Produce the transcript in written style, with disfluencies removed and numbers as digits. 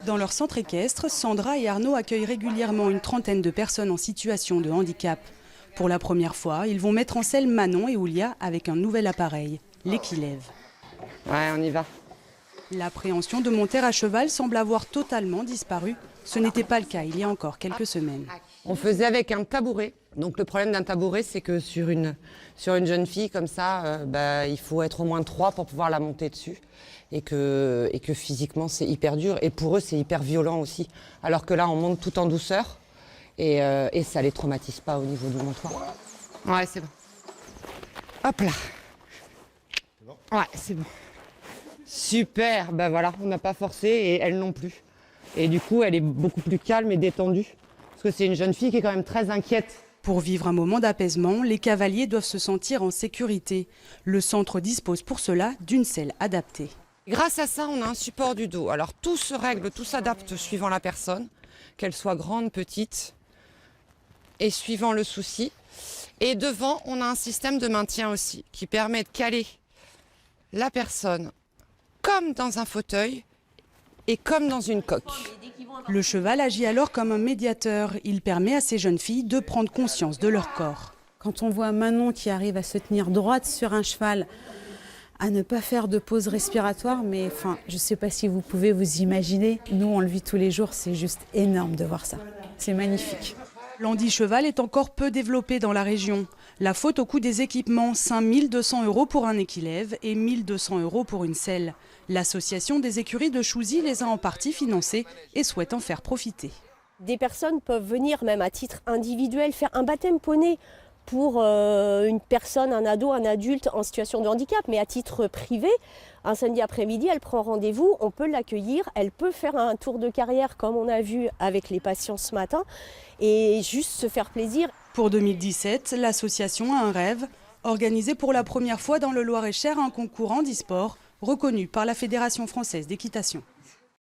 Dans leur centre équestre, Sandra et Arnaud accueillent régulièrement une trentaine de personnes en situation de handicap. Pour la première fois, ils vont mettre en selle Manon et Oulia avec un nouvel appareil, l'équilève. Ouais, on y va. L'appréhension de monter à cheval semble avoir totalement disparu. Ce n'était pas le cas il y a encore quelques semaines. On faisait avec un tabouret. Donc le problème d'un tabouret, c'est que sur une jeune fille comme ça, il faut être au moins 3 pour pouvoir la monter dessus. Et que physiquement, c'est hyper dur. Et pour eux, c'est hyper violent aussi. Alors que là, on monte tout en douceur. Et ça les traumatise pas au niveau du montoir. Ouais, c'est bon. Hop là. Ouais, c'est bon. Super, ben voilà, on n'a pas forcé et elle non plus. Et du coup, elle est beaucoup plus calme et détendue. Parce que c'est une jeune fille qui est quand même très inquiète. Pour vivre un moment d'apaisement, les cavaliers doivent se sentir en sécurité. Le centre dispose pour cela d'une selle adaptée. Grâce à ça, on a un support du dos. Alors tout se règle, tout s'adapte suivant la personne, qu'elle soit grande, petite, et suivant le souci. Et devant, on a un système de maintien aussi, qui permet de caler la personne comme dans un fauteuil et comme dans une coque. Le cheval agit alors comme un médiateur. Il permet à ces jeunes filles de prendre conscience de leur corps. Quand on voit Manon qui arrive à se tenir droite sur un cheval, à ne pas faire de pause respiratoire, mais je ne sais pas si vous pouvez vous imaginer. Nous, on le vit tous les jours, c'est juste énorme de voir ça. C'est magnifique. L'handi-cheval est encore peu développé dans la région. La faute au coût des équipements, 5 200 € pour un équilève et 1 200 € pour une selle. L'association des écuries de Chouzy les a en partie financées et souhaite en faire profiter. Des personnes peuvent venir même à titre individuel faire un baptême poney pour une personne, un ado, un adulte en situation de handicap, mais à titre privé. Un samedi après-midi, elle prend rendez-vous, on peut l'accueillir, elle peut faire un tour de carrière comme on a vu avec les patients ce matin et juste se faire plaisir. Pour 2017, l'association a un rêve, organiser pour la première fois dans le Loir-et-Cher un concours handisport reconnu par la Fédération française d'équitation.